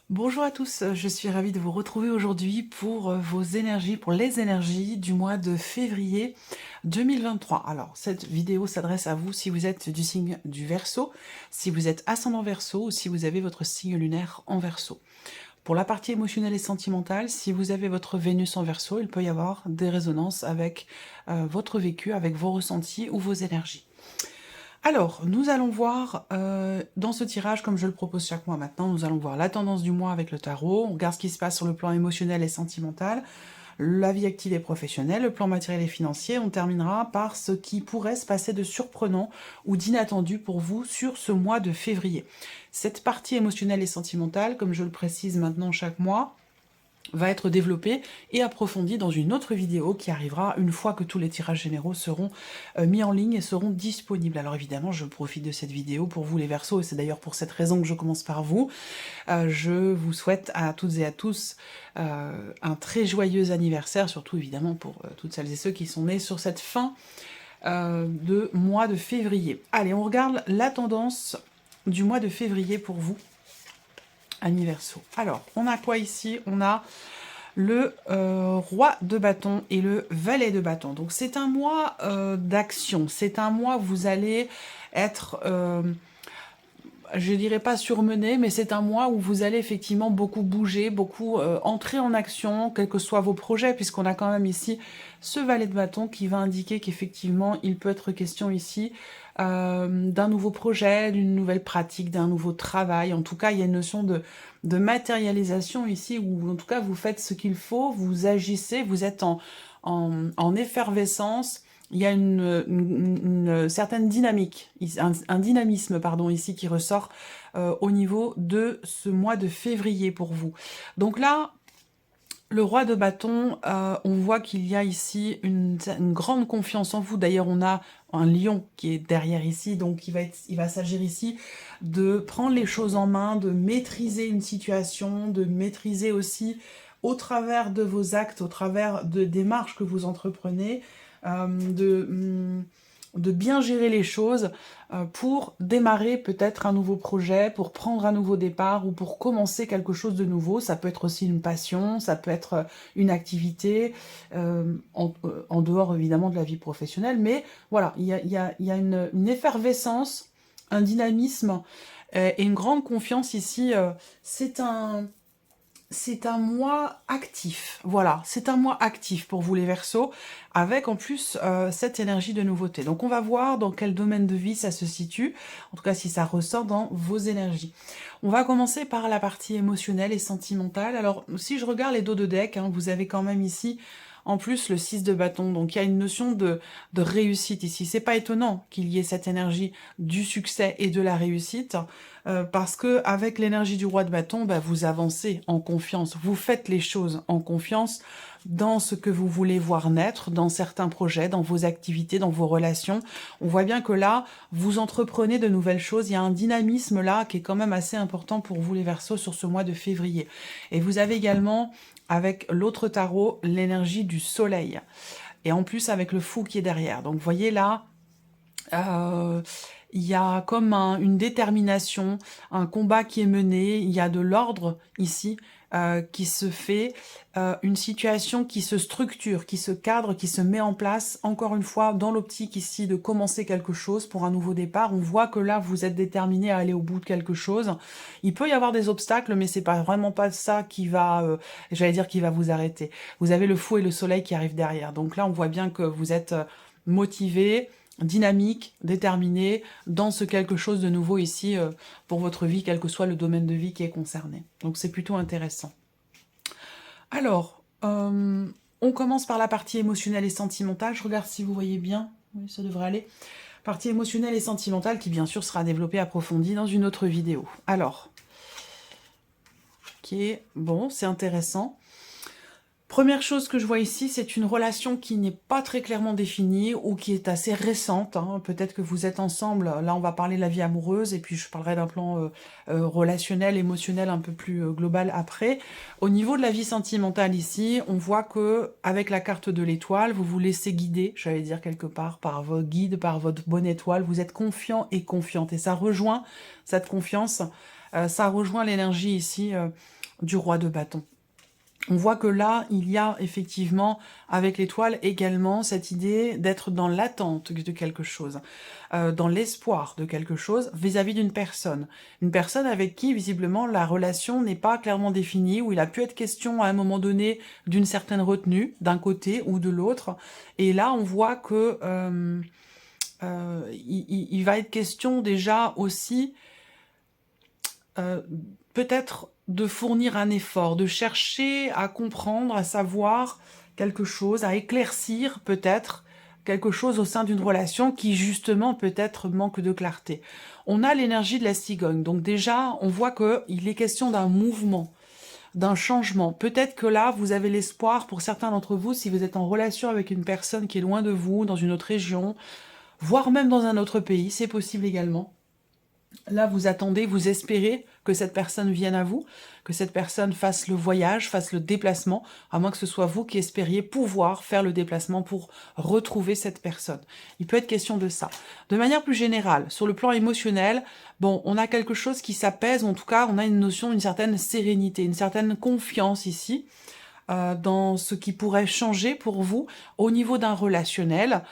Bonjour à tous, je suis ravie de vous retrouver aujourd'hui pour vos énergies, pour les énergies du mois de février 2023. Alors, cette vidéo s'adresse à vous si vous êtes du signe du Verseau, si vous êtes ascendant Verseau ou si vous avez votre signe lunaire en Verseau. Pour la partie émotionnelle et sentimentale, si vous avez votre Vénus en Verseau, il peut y avoir des résonances avec votre vécu, avec vos ressentis ou vos énergies. Alors, nous allons voir dans ce tirage, comme je le propose chaque mois maintenant, nous allons voir la tendance du mois avec le tarot, on regarde ce qui se passe sur le plan émotionnel et sentimental, la vie active et professionnelle, le plan matériel et financier, on terminera par ce qui pourrait se passer de surprenant ou d'inattendu pour vous sur ce mois de février. Cette partie émotionnelle et sentimentale, comme je le précise maintenant chaque mois, va être développée et approfondie dans une autre vidéo qui arrivera une fois que tous les tirages généraux seront mis en ligne et seront disponibles. Alors évidemment, je profite de cette vidéo pour vous les Verseaux, et c'est d'ailleurs pour cette raison que je commence par vous. Je vous souhaite à toutes et à tous un très joyeux anniversaire, surtout évidemment pour toutes celles et ceux qui sont nés sur cette fin de mois de février. Allez, on regarde la tendance du mois de février pour vous. Verseau. Alors, on a quoi ici? On a le roi de bâton et le valet de bâton. Donc, c'est un mois d'action. C'est un mois où vous allez être, je dirais pas surmené, mais c'est un mois où vous allez effectivement beaucoup bouger, beaucoup entrer en action, quels que soient vos projets, puisqu'on a quand même ici ce valet de bâton qui va indiquer qu'effectivement, il peut être question ici d'un nouveau projet, d'une nouvelle pratique, d'un nouveau travail. En tout cas, il y a une notion de matérialisation ici, où en tout cas, vous faites ce qu'il faut, vous agissez, vous êtes en effervescence. Il y a une certaine dynamique, un dynamisme pardon, ici qui ressort au niveau de ce mois de février pour vous. Donc là, le roi de bâton, on voit qu'il y a ici une grande confiance en vous. D'ailleurs, on a un lion qui est derrière ici, donc il va s'agir ici de prendre les choses en main, de maîtriser une situation, de maîtriser aussi au travers de vos actes, au travers de démarches que vous entreprenez, de bien gérer les choses pour démarrer peut-être un nouveau projet, pour prendre un nouveau départ ou pour commencer quelque chose de nouveau. Ça peut être aussi une passion, ça peut être une activité en dehors évidemment de la vie professionnelle, mais voilà, il y a une effervescence, un dynamisme et une grande confiance ici. C'est un mois actif, voilà, c'est un mois actif pour vous les Verseaux, avec en plus cette énergie de nouveauté. Donc on va voir dans quel domaine de vie ça se situe, en tout cas si ça ressort dans vos énergies. On va commencer par la partie émotionnelle et sentimentale. Alors si je regarde les dos de deck, hein, vous avez quand même ici en plus le 6 de bâton, donc il y a une notion de réussite ici. C'est pas étonnant qu'il y ait cette énergie du succès et de la réussite, parce que avec l'énergie du roi de bâton, bah, vous avancez en confiance, vous faites les choses en confiance dans ce que vous voulez voir naître, dans certains projets, dans vos activités, dans vos relations. On voit bien que là, vous entreprenez de nouvelles choses, il y a un dynamisme là qui est quand même assez important pour vous les Verseaux sur ce mois de février. Et vous avez également, avec l'autre tarot, l'énergie du soleil. Et en plus avec le fou qui est derrière. Donc vous voyez là, il y a comme une détermination, un combat qui est mené, il y a de l'ordre ici qui se fait, une situation qui se structure, qui se cadre, qui se met en place, encore une fois, dans l'optique ici de commencer quelque chose pour un nouveau départ. On voit que là, vous êtes déterminé à aller au bout de quelque chose. Il peut y avoir des obstacles, mais c'est pas vraiment pas ça qui va, j'allais dire, qui va vous arrêter. Vous avez le fou et le soleil qui arrivent derrière. Donc là, on voit bien que vous êtes motivé, dynamique, déterminé dans ce quelque chose de nouveau ici pour votre vie, quel que soit le domaine de vie qui est concerné. Donc c'est plutôt intéressant. Alors, on commence par la partie émotionnelle et sentimentale. Je regarde si vous voyez bien. Oui, ça devrait aller. Partie émotionnelle et sentimentale qui bien sûr sera développée, approfondie dans une autre vidéo. Alors, ok, bon, c'est intéressant. Première chose que je vois ici, c'est une relation qui n'est pas très clairement définie ou qui est assez récente, hein. Peut-être que vous êtes ensemble, là on va parler de la vie amoureuse et puis je parlerai d'un plan relationnel, émotionnel un peu plus global après. Au niveau de la vie sentimentale ici, on voit que avec la carte de l'étoile, vous vous laissez guider, j'allais dire quelque part, par vos guides, par votre bonne étoile. Vous êtes confiant et confiante et ça rejoint cette confiance, ça rejoint l'énergie ici du roi de bâton. On voit que là, il y a effectivement, avec l'étoile également, cette idée d'être dans l'attente de quelque chose, dans l'espoir de quelque chose vis-à-vis d'une personne. Une personne avec qui, visiblement, la relation n'est pas clairement définie, où il a pu être question à un moment donné d'une certaine retenue, d'un côté ou de l'autre. Et là, on voit que il va être question déjà aussi peut-être de fournir un effort, de chercher à comprendre, à savoir quelque chose, à éclaircir peut-être quelque chose au sein d'une relation qui justement peut-être manque de clarté. On a l'énergie de la cigogne, donc déjà on voit qu'il est question d'un mouvement, d'un changement. Peut-être que là, vous avez l'espoir, pour certains d'entre vous, si vous êtes en relation avec une personne qui est loin de vous, dans une autre région, voire même dans un autre pays, c'est possible également. Là, vous attendez, vous espérez que cette personne vienne à vous, que cette personne fasse le voyage, fasse le déplacement, à moins que ce soit vous qui espériez pouvoir faire le déplacement pour retrouver cette personne. Il peut être question de ça. De manière plus générale, sur le plan émotionnel, bon, on a quelque chose qui s'apaise, en tout cas, on a une notion d'une certaine sérénité, une certaine confiance ici, dans ce qui pourrait changer pour vous au niveau d'un relationnel.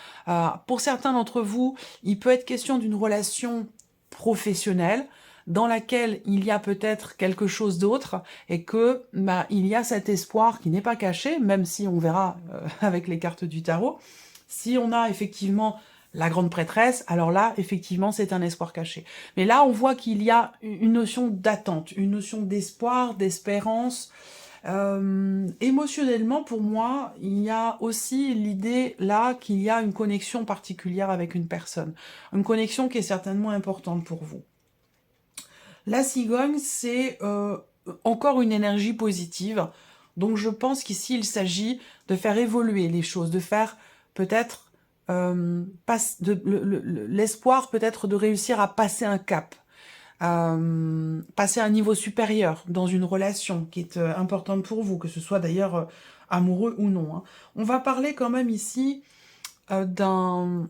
Pour certains d'entre vous, il peut être question d'une relation professionnelle dans laquelle il y a peut-être quelque chose d'autre et que il y a cet espoir qui n'est pas caché, même si on verra avec les cartes du tarot. Si on a effectivement la grande prêtresse, alors là, effectivement, c'est un espoir caché. Mais là, on voit qu'il y a une notion d'attente, une notion d'espoir, d'espérance. Émotionnellement, pour moi, il y a aussi l'idée là qu'il y a une connexion particulière avec une personne. Une connexion qui est certainement importante pour vous. La cigogne, c'est encore une énergie positive. Donc je pense qu'ici, il s'agit de faire évoluer les choses, de faire peut-être l'espoir peut-être de réussir à passer un cap. Passer à un niveau supérieur dans une relation qui est importante pour vous, que ce soit d'ailleurs amoureux ou non. Hein. On va parler quand même ici d'une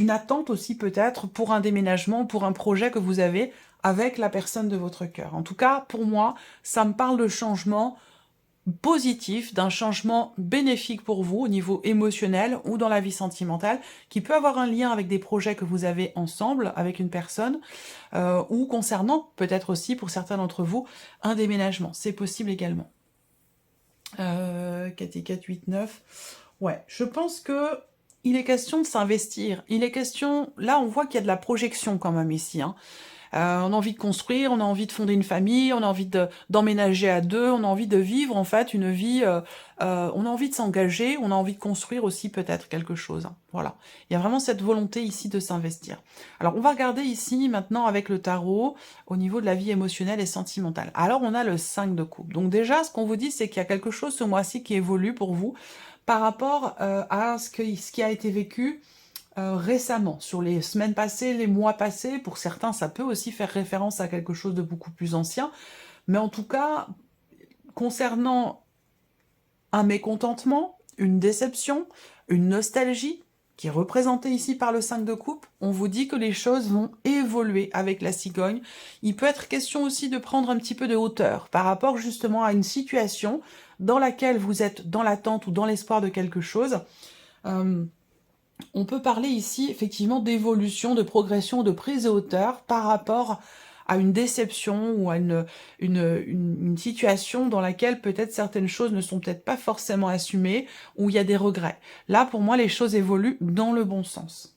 attente aussi peut-être pour un déménagement, pour un projet que vous avez avec la personne de votre cœur. En tout cas, pour moi, ça me parle de changement positif, d'un changement bénéfique pour vous au niveau émotionnel ou dans la vie sentimentale, qui peut avoir un lien avec des projets que vous avez ensemble avec une personne, ou concernant peut-être aussi pour certains d'entre vous un déménagement. C'est possible également. 4 et 4, 8, 9. Ouais, je pense que il est question de s'investir. Il est question, là on voit qu'il y a de la projection quand même ici, hein. On a envie de construire, on a envie de fonder une famille, on a envie d'emménager à deux, on a envie de vivre en fait une vie, on a envie de s'engager, on a envie de construire aussi peut-être quelque chose. Hein. Voilà, il y a vraiment cette volonté ici de s'investir. Alors on va regarder ici maintenant avec le tarot au niveau de la vie émotionnelle et sentimentale. Alors on a le 5 de coupe. Donc déjà ce qu'on vous dit c'est qu'il y a quelque chose ce mois-ci qui évolue pour vous par rapport à ce qui a été vécu récemment, sur les semaines passées, les mois passés. Pour certains, ça peut aussi faire référence à quelque chose de beaucoup plus ancien. Mais en tout cas, concernant un mécontentement, une déception, une nostalgie, qui est représentée ici par le 5 de coupe, on vous dit que les choses vont évoluer avec la cigogne. Il peut être question aussi de prendre un petit peu de hauteur par rapport justement à une situation dans laquelle vous êtes dans l'attente ou dans l'espoir de quelque chose. On peut parler ici effectivement d'évolution, de progression, de prise de hauteur par rapport à une déception ou à une situation dans laquelle peut-être certaines choses ne sont peut-être pas forcément assumées, où il y a des regrets. Là, pour moi, les choses évoluent dans le bon sens.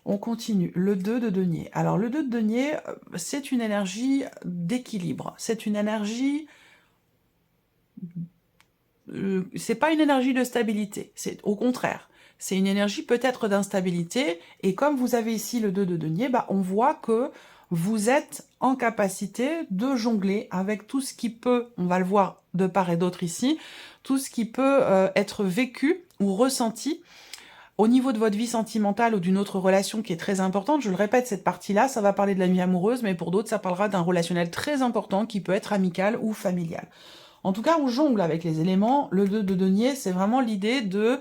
On continue. Le 2 de denier. Alors, le 2 de denier, c'est une énergie d'équilibre. C'est une énergie... c'est pas une énergie de stabilité, c'est au contraire. C'est une énergie peut-être d'instabilité, et comme vous avez ici le 2 de denier, on voit que vous êtes en capacité de jongler avec tout ce qui peut, on va le voir de part et d'autre ici, tout ce qui peut être vécu ou ressenti au niveau de votre vie sentimentale ou d'une autre relation qui est très importante. Je le répète, cette partie-là, ça va parler de la vie amoureuse, mais pour d'autres, ça parlera d'un relationnel très important qui peut être amical ou familial. En tout cas, on jongle avec les éléments. Le 2 de denier, c'est vraiment l'idée de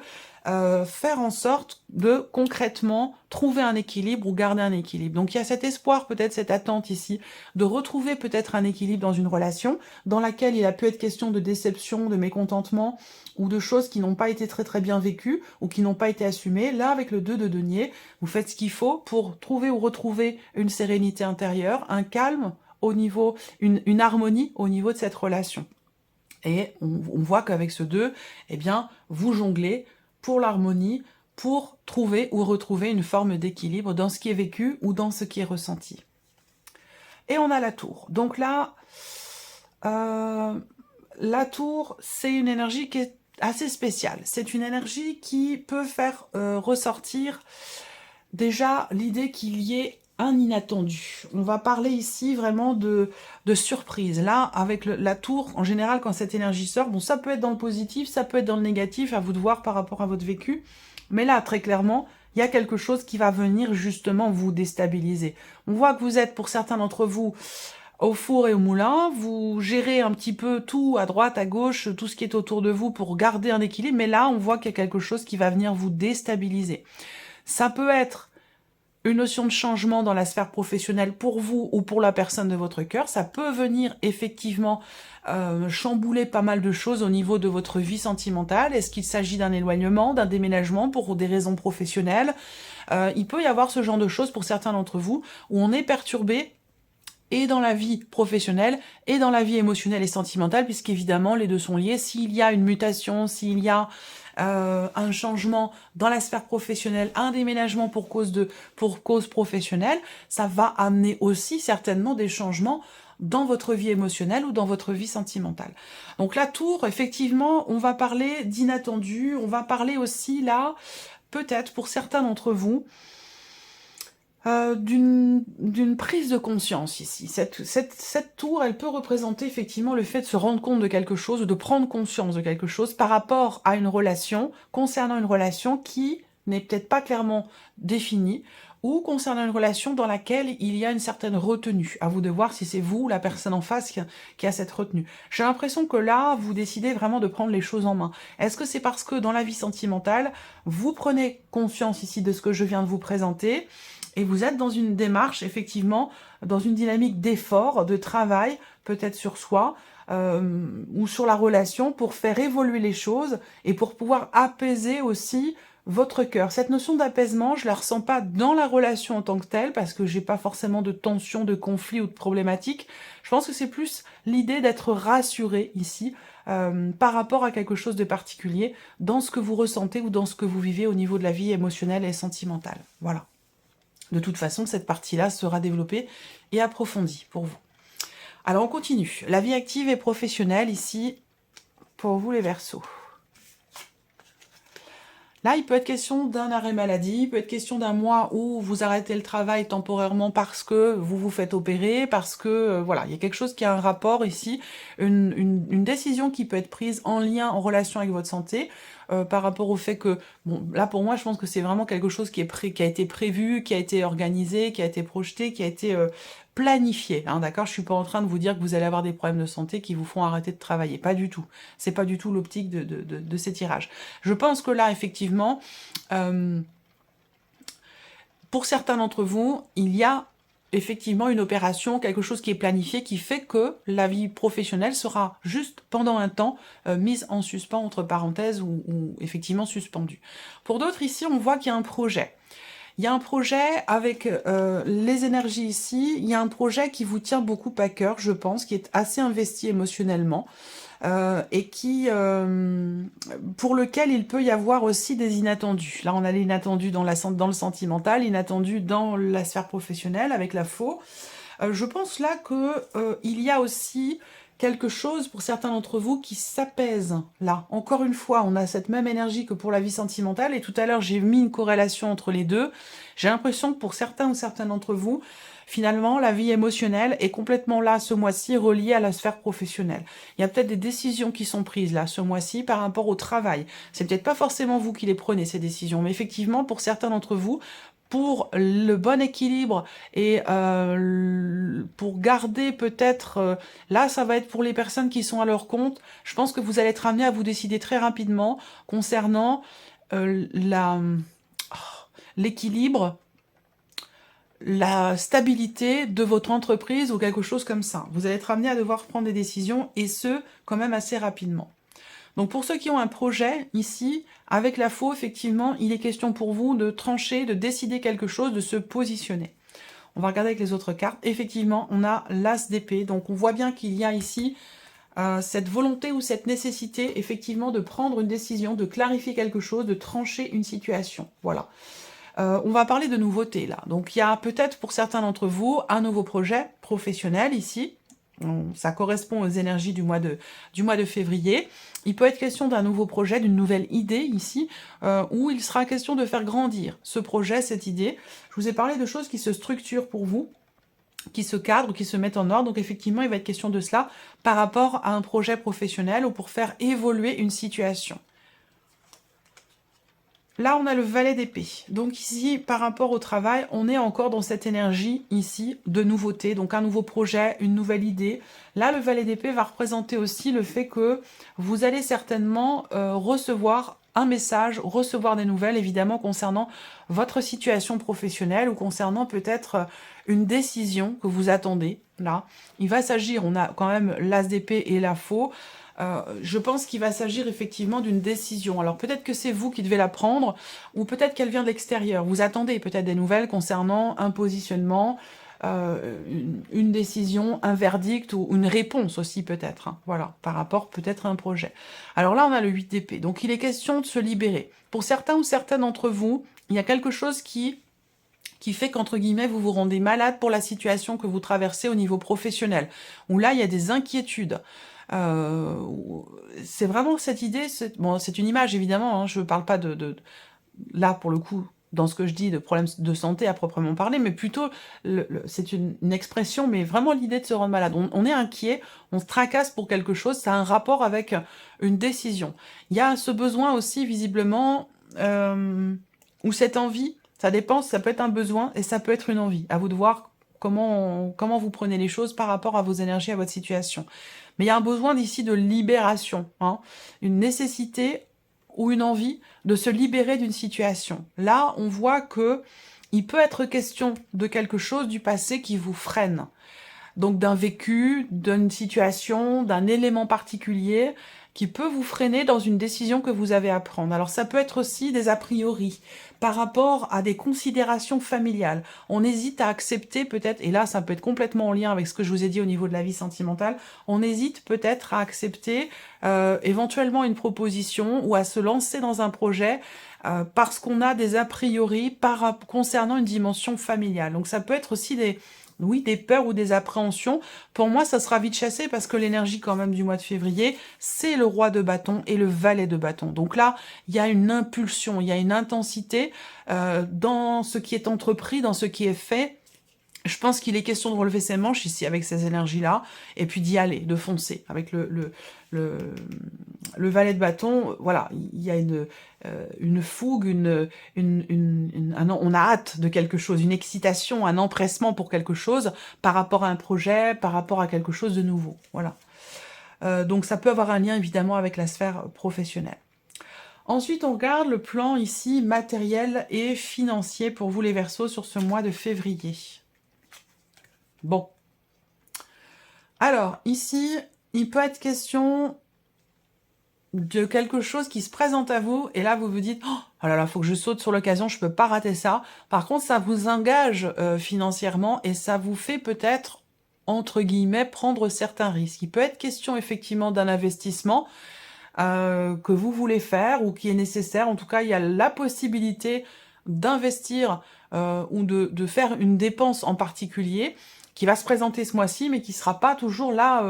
faire en sorte de concrètement trouver un équilibre ou garder un équilibre. Donc il y a cet espoir, peut-être cette attente ici, de retrouver peut-être un équilibre dans une relation dans laquelle il a pu être question de déception, de mécontentement ou de choses qui n'ont pas été très bien vécues ou qui n'ont pas été assumées. Là, avec le 2 de denier, vous faites ce qu'il faut pour trouver ou retrouver une sérénité intérieure, un calme au niveau, une harmonie au niveau de cette relation. Et on voit qu'avec ce 2, eh bien, vous jonglez pour l'harmonie, pour trouver ou retrouver une forme d'équilibre dans ce qui est vécu ou dans ce qui est ressenti. Et on a la tour. Donc là, la tour, c'est une énergie qui est assez spéciale. C'est une énergie qui peut faire ressortir déjà l'idée qu'il y ait un inattendu. On va parler ici vraiment de surprise. Là, avec la tour, en général, quand cette énergie sort, bon, ça peut être dans le positif, ça peut être dans le négatif, à vous de voir par rapport à votre vécu. Mais là, très clairement, il y a quelque chose qui va venir justement vous déstabiliser. On voit que vous êtes, pour certains d'entre vous, au four et au moulin, vous gérez un petit peu tout à droite, à gauche, tout ce qui est autour de vous pour garder un équilibre, mais là, on voit qu'il y a quelque chose qui va venir vous déstabiliser. Ça peut être une notion de changement dans la sphère professionnelle pour vous ou pour la personne de votre cœur. Ça peut venir effectivement chambouler pas mal de choses au niveau de votre vie sentimentale. Est-ce qu'il s'agit d'un éloignement, d'un déménagement pour des raisons professionnelles? Il peut y avoir ce genre de choses pour certains d'entre vous où on est perturbé et dans la vie professionnelle et dans la vie émotionnelle et sentimentale, puisqu'évidemment les deux sont liés. S'il y a une mutation, s'il y a un changement dans la sphère professionnelle, un déménagement pour cause professionnelle, ça va amener aussi certainement des changements dans votre vie émotionnelle ou dans votre vie sentimentale. Donc la tour, effectivement, on va parler d'inattendu, on va parler aussi là, peut-être pour certains d'entre vous, d'une prise de conscience ici. Cette tour, elle peut représenter effectivement le fait de se rendre compte de quelque chose, ou de prendre conscience de quelque chose par rapport à une relation, concernant une relation qui n'est peut-être pas clairement définie, ou concernant une relation dans laquelle il y a une certaine retenue. À vous de voir si c'est vous ou la personne en face qui a cette retenue. J'ai l'impression que là, vous décidez vraiment de prendre les choses en main. Est-ce que c'est parce que dans la vie sentimentale, vous prenez conscience ici de ce que je viens de vous présenter, et vous êtes dans une démarche, effectivement, dans une dynamique d'effort, de travail, peut-être sur soi, ou sur la relation, pour faire évoluer les choses, et pour pouvoir apaiser aussi votre cœur. Cette notion d'apaisement, je la ressens pas dans la relation en tant que telle, parce que j'ai pas forcément de tension, de conflit ou de problématique. Je pense que c'est plus l'idée d'être rassuré ici, par rapport à quelque chose de particulier, dans ce que vous ressentez ou dans ce que vous vivez au niveau de la vie émotionnelle et sentimentale. Voilà. De toute façon, cette partie-là sera développée et approfondie pour vous. Alors, on continue. La vie active et professionnelle, ici, pour vous les Verseaux. Là, il peut être question d'un arrêt maladie, il peut être question d'un mois où vous arrêtez le travail temporairement parce que vous vous faites opérer, parce que, voilà, il y a quelque chose qui a un rapport ici, une décision qui peut être prise en lien, en relation avec votre santé, par rapport au fait que, bon, là pour moi, je pense que c'est vraiment quelque chose qui a été prévu, qui a été organisé, qui a été projeté, qui a été planifié, hein, d'accord? Je suis pas en train de vous dire que vous allez avoir des problèmes de santé qui vous font arrêter de travailler, pas du tout. C'est pas du tout l'optique de ces tirages. Je pense que là, effectivement, pour certains d'entre vous, il y a effectivement une opération, quelque chose qui est planifié, qui fait que la vie professionnelle sera juste pendant un temps mise en suspens, entre parenthèses, ou effectivement suspendue. Pour d'autres, ici, on voit qu'il y a un projet. Il y a un projet avec les énergies ici, il y a un projet qui vous tient beaucoup à cœur, je pense, qui est assez investi émotionnellement, et qui, pour lequel il peut y avoir aussi des inattendus. Là, on a l'inattendu dans le sentimental, l'inattendu dans la sphère professionnelle avec la faux. Je pense là que il y a aussi quelque chose pour certains d'entre vous qui s'apaise là. Encore une fois, on a cette même énergie que pour la vie sentimentale, et tout à l'heure j'ai mis une corrélation entre les deux. J'ai l'impression que pour certains ou certaines d'entre vous, finalement, la vie émotionnelle est complètement là ce mois-ci, reliée à la sphère professionnelle. Il y a peut-être des décisions qui sont prises là ce mois-ci par rapport au travail. C'est peut-être pas forcément vous qui les prenez ces décisions, mais effectivement pour certains d'entre vous, pour le bon équilibre et pour garder peut-être, là ça va être pour les personnes qui sont à leur compte, je pense que vous allez être amené à vous décider très rapidement concernant l'équilibre, la stabilité de votre entreprise ou quelque chose comme ça. Vous allez être amené à devoir prendre des décisions et ce, quand même assez rapidement. Donc pour ceux qui ont un projet, ici, avec la faux, effectivement, il est question pour vous de trancher, de décider quelque chose, de se positionner. On va regarder avec les autres cartes. Effectivement, on a l'As d'épée. Donc on voit bien qu'il y a ici cette volonté ou cette nécessité, effectivement, de prendre une décision, de clarifier quelque chose, de trancher une situation. Voilà. On va parler de nouveautés là. Donc il y a peut-être pour certains d'entre vous un nouveau projet professionnel ici. Ça correspond aux énergies du mois de février. Il peut être question d'un nouveau projet, d'une nouvelle idée ici, où il sera question de faire grandir ce projet, cette idée. Je vous ai parlé de choses qui se structurent pour vous, qui se cadrent, qui se mettent en ordre. Donc effectivement, il va être question de cela par rapport à un projet professionnel ou pour faire évoluer une situation. Là, on a le valet d'épée. Donc ici, par rapport au travail, on est encore dans cette énergie ici de nouveauté. Donc un nouveau projet, une nouvelle idée. Là, le valet d'épée va représenter aussi le fait que vous allez certainement recevoir un message, recevoir des nouvelles, évidemment, concernant votre situation professionnelle ou concernant peut-être une décision que vous attendez. Là, il va s'agir, on a quand même l'as d'épée et la faux. Je pense qu'il va s'agir effectivement d'une décision. Alors peut-être que c'est vous qui devez la prendre, ou peut-être qu'elle vient de l'extérieur. Vous attendez peut-être des nouvelles concernant un positionnement, une décision, un verdict, ou une réponse aussi peut-être. Hein, voilà, par rapport peut-être à un projet. Alors là, on a le 8 d'épée. Donc il est question de se libérer. Pour certains ou certaines d'entre vous, il y a quelque chose qui fait qu'entre guillemets, vous vous rendez malade pour la situation que vous traversez au niveau professionnel, où là, il y a des inquiétudes. C'est vraiment cette idée, bon, c'est une image évidemment, hein, je ne parle pas là pour le coup, dans ce que je dis, de problèmes de santé à proprement parler, mais plutôt, c'est une expression, mais vraiment l'idée de se rendre malade. On est inquiet, on se tracasse pour quelque chose, ça a un rapport avec une décision. Il y a ce besoin aussi, visiblement, ou cette envie, ça dépend, ça peut être un besoin et ça peut être une envie. À vous de voir comment vous prenez les choses par rapport à vos énergies, à votre situation. Mais il y a un besoin d'ici de libération, hein, une nécessité ou une envie de se libérer d'une situation. Là, on voit que il peut être question de quelque chose du passé qui vous freine. Donc d'un vécu, d'une situation, d'un élément particulier qui peut vous freiner dans une décision que vous avez à prendre. Alors ça peut être aussi des a priori par rapport à des considérations familiales. On hésite à accepter peut-être, et là ça peut être complètement en lien avec ce que je vous ai dit au niveau de la vie sentimentale, on hésite peut-être à accepter éventuellement une proposition ou à se lancer dans un projet parce qu'on a des a priori concernant une dimension familiale. Donc ça peut être aussi des peurs ou des appréhensions. Pour moi, ça sera vite chassé parce que l'énergie quand même du mois de février, c'est le roi de bâton et le valet de bâton. Donc là, il y a une impulsion, il y a une intensité dans ce qui est entrepris, dans ce qui est fait. Je pense qu'il est question de relever ses manches ici avec ces énergies-là, et puis d'y aller, de foncer. Avec le valet de bâton, voilà, il y a une fougue, on a hâte de quelque chose, une excitation, un empressement pour quelque chose, par rapport à un projet, par rapport à quelque chose de nouveau. Voilà. Donc ça peut avoir un lien évidemment avec la sphère professionnelle. Ensuite, on regarde le plan ici matériel et financier pour vous les Verseaux sur ce mois de février. Bon. Alors, ici, il peut être question de quelque chose qui se présente à vous, et là, vous vous dites « Oh là là, faut que je saute sur l'occasion, je peux pas rater ça. » Par contre, ça vous engage financièrement, et ça vous fait peut-être, entre guillemets, prendre certains risques. Il peut être question, effectivement, d'un investissement que vous voulez faire, ou qui est nécessaire. En tout cas, il y a la possibilité d'investir ou de faire une dépense en particulier, qui va se présenter ce mois-ci, mais qui sera pas toujours là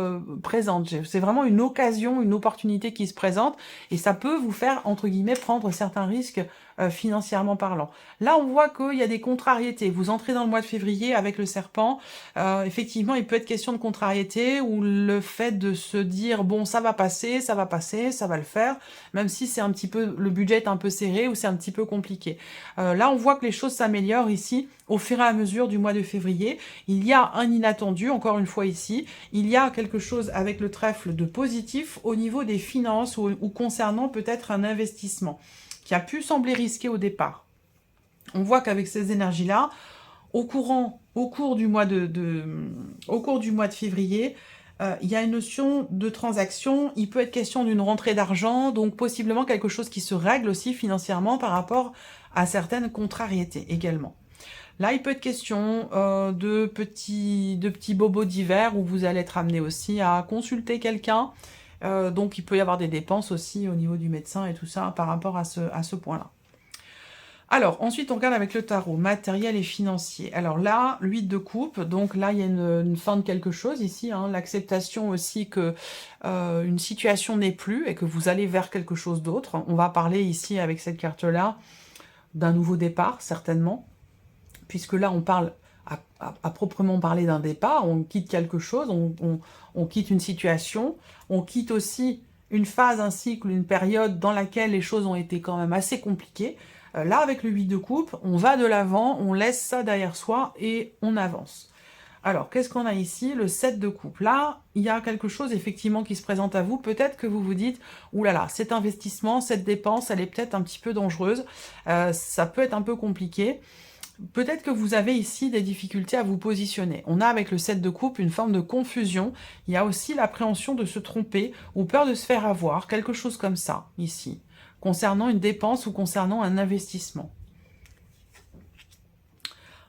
présente. C'est vraiment une occasion, une opportunité qui se présente, et ça peut vous faire, entre guillemets, prendre certains risques financièrement parlant. Là, on voit qu'il y a des contrariétés. Vous entrez dans le mois de février avec le serpent. Effectivement, il peut être question de contrariété ou le fait de se dire, bon, ça va passer, ça va passer, ça va le faire, même si c'est un petit peu, le budget est un peu serré ou c'est un petit peu compliqué. Là, on voit que les choses s'améliorent ici au fur et à mesure du mois de février. Il y a un inattendu, encore une fois ici. Il y a quelque chose avec le trèfle de positif au niveau des finances ou concernant peut-être un investissement qui a pu sembler risqué au départ. On voit qu'avec ces énergies-là, au cours du mois de février, il y a une notion de transaction. Il peut être question d'une rentrée d'argent, donc possiblement quelque chose qui se règle aussi financièrement par rapport à certaines contrariétés également. Là, il peut être question de petits bobos divers où vous allez être amené aussi à consulter quelqu'un. Donc, il peut y avoir des dépenses aussi au niveau du médecin et tout ça par rapport à ce point-là. Alors, ensuite, on regarde avec le tarot, matériel et financier. Alors là, 8 de coupe, donc là, il y a une fin de quelque chose ici, hein, l'acceptation aussi que une situation n'est plus et que vous allez vers quelque chose d'autre. On va parler ici, avec cette carte-là, d'un nouveau départ, certainement, puisque là, on parle à proprement parler d'un départ, on quitte quelque chose, on quitte une situation, on quitte aussi une phase, un cycle, une période dans laquelle les choses ont été quand même assez compliquées. Là, avec le 8 de coupe, on va de l'avant, on laisse ça derrière soi et on avance. Alors, qu'est-ce qu'on a ici? Le 7 de coupe. Là, il y a quelque chose effectivement qui se présente à vous. Peut-être que vous vous dites, oulala, cet investissement, cette dépense, elle est peut-être un petit peu dangereuse. Ça peut être un peu compliqué. Peut-être que vous avez ici des difficultés à vous positionner. On a avec le 7 de coupe une forme de confusion. Il y a aussi l'appréhension de se tromper ou peur de se faire avoir, quelque chose comme ça, ici, concernant une dépense ou concernant un investissement.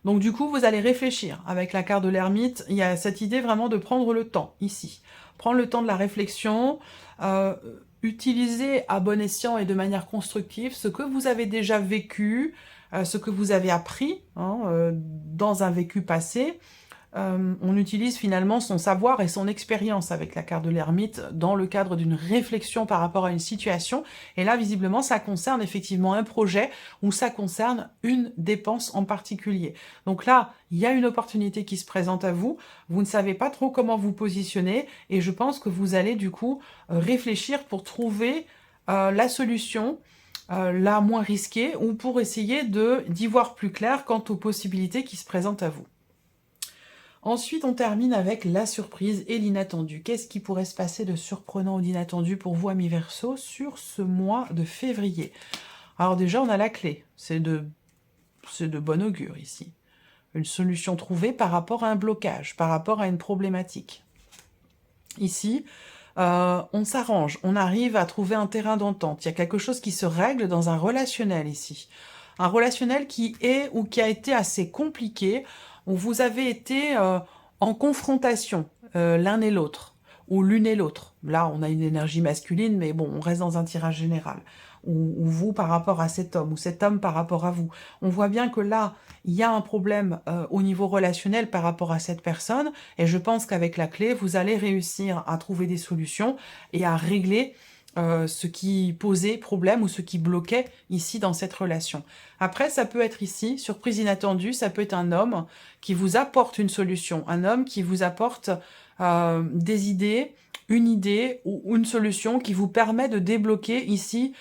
Donc du coup, vous allez réfléchir. Avec la carte de l'ermite, il y a cette idée vraiment de prendre le temps, ici. Prendre le temps de la réflexion, utiliser à bon escient et de manière constructive ce que vous avez déjà vécu, ce que vous avez appris dans un vécu passé. On utilise finalement son savoir et son expérience avec la carte de l'ermite dans le cadre d'une réflexion par rapport à une situation. Et là, visiblement, ça concerne effectivement un projet ou ça concerne une dépense en particulier. Donc là, il y a une opportunité qui se présente à vous. Vous ne savez pas trop comment vous positionner et je pense que vous allez du coup réfléchir pour trouver la solution la moins risquée ou pour essayer d'y voir plus clair quant aux possibilités qui se présentent à vous. Ensuite, on termine avec la surprise et l'inattendu. Qu'est-ce qui pourrait se passer de surprenant ou d'inattendu pour vous, amis Verseau, sur ce mois de février? Alors déjà, on a la clé. C'est de bon augure ici. Une solution trouvée par rapport à un blocage, par rapport à une problématique. Ici, on s'arrange, on arrive à trouver un terrain d'entente. Il y a quelque chose qui se règle dans un relationnel ici. Un relationnel qui est ou qui a été assez compliqué, où vous avez été en confrontation l'un et l'autre, ou l'une et l'autre. Là, on a une énergie masculine, mais bon, on reste dans un tirage général. Ou vous par rapport à cet homme, ou cet homme par rapport à vous. On voit bien que là, il y a un problème au niveau relationnel par rapport à cette personne, et je pense qu'avec la clé, vous allez réussir à trouver des solutions et à régler ce qui posait problème ou ce qui bloquait ici dans cette relation. Après, ça peut être ici, surprise inattendue, ça peut être un homme qui vous apporte une solution, un homme qui vous apporte des idées, une idée ou une solution qui vous permet de débloquer ici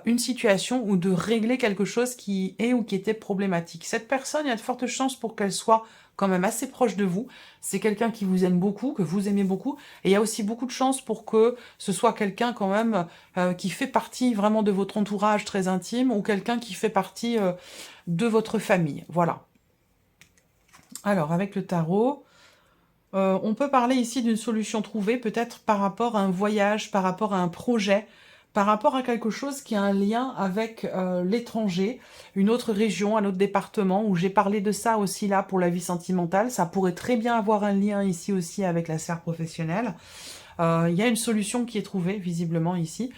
une situation ou de régler quelque chose qui est ou qui était problématique. Cette personne, il y a de fortes chances pour qu'elle soit quand même assez proche de vous. C'est quelqu'un qui vous aime beaucoup, que vous aimez beaucoup. Et il y a aussi beaucoup de chances pour que ce soit quelqu'un quand même qui fait partie vraiment de votre entourage très intime ou quelqu'un qui fait partie de votre famille. Voilà. Alors, avec le tarot, on peut parler ici d'une solution trouvée, peut-être par rapport à un voyage, par rapport à un projet, par rapport à quelque chose qui a un lien avec l'étranger, une autre région, un autre département, où j'ai parlé de ça aussi là pour la vie sentimentale. Ça pourrait très bien avoir un lien ici aussi avec la sphère professionnelle. Il y a une solution qui est trouvée visiblement ici.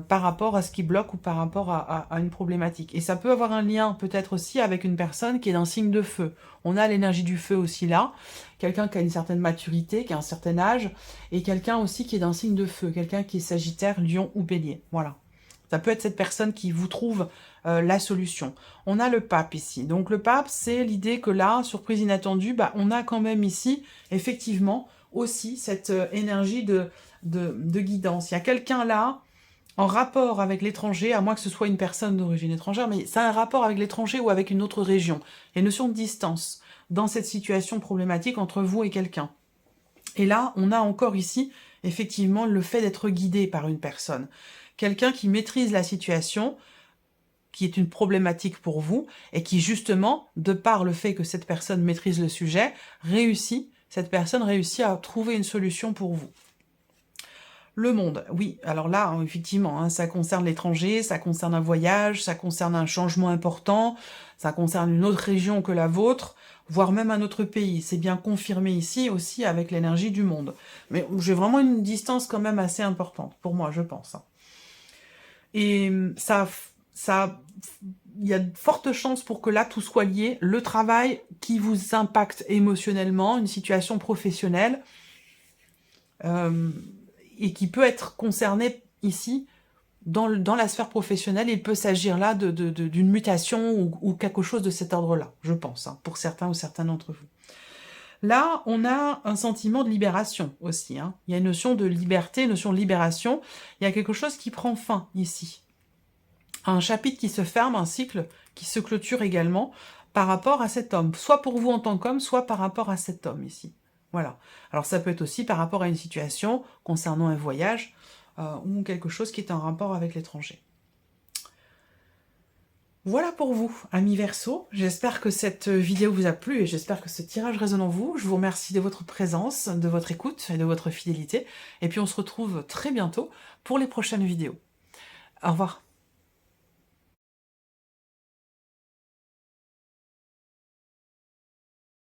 par rapport à ce qui bloque ou par rapport à une problématique. Et ça peut avoir un lien peut-être aussi avec une personne qui est d'un signe de feu. On a l'énergie du feu aussi là, quelqu'un qui a une certaine maturité, qui a un certain âge, et quelqu'un aussi qui est d'un signe de feu, quelqu'un qui est Sagittaire, Lion ou Bélier. Voilà. Ça peut être cette personne qui vous trouve la solution. On a le pape ici. Donc le pape, c'est l'idée que là, surprise inattendue, bah, on a quand même ici, effectivement, aussi cette énergie de guidance. Il y a quelqu'un là, en rapport avec l'étranger, à moins que ce soit une personne d'origine étrangère, mais ça a un rapport avec l'étranger ou avec une autre région. Il y a une notion de distance dans cette situation problématique entre vous et quelqu'un. Et là, on a encore ici, effectivement, le fait d'être guidé par une personne. Quelqu'un qui maîtrise la situation, qui est une problématique pour vous, et qui justement, de par le fait que cette personne maîtrise le sujet, cette personne réussit à trouver une solution pour vous. Le monde, oui, alors là, effectivement, ça concerne l'étranger, ça concerne un voyage, ça concerne un changement important, ça concerne une autre région que la vôtre, voire même un autre pays. C'est bien confirmé ici aussi avec l'énergie du monde. Mais j'ai vraiment une distance quand même assez importante, pour moi, je pense. Et il y a de fortes chances pour que là, tout soit lié. Le travail qui vous impacte émotionnellement, une situation professionnelle, et qui peut être concerné ici, dans la sphère professionnelle, il peut s'agir là d'une mutation ou quelque chose de cet ordre-là, je pense, pour certains ou certains d'entre vous. Là, on a un sentiment de libération aussi. Il y a une notion de liberté, une notion de libération. Il y a quelque chose qui prend fin ici. Un chapitre qui se ferme, un cycle qui se clôture également par rapport à cet homme. Soit pour vous en tant qu'homme, soit par rapport à cet homme ici. Voilà. Alors ça peut être aussi par rapport à une situation concernant un voyage ou quelque chose qui est en rapport avec l'étranger. Voilà pour vous, amis Verseau. J'espère que cette vidéo vous a plu et j'espère que ce tirage résonne en vous. Je vous remercie de votre présence, de votre écoute et de votre fidélité. Et puis on se retrouve très bientôt pour les prochaines vidéos. Au revoir.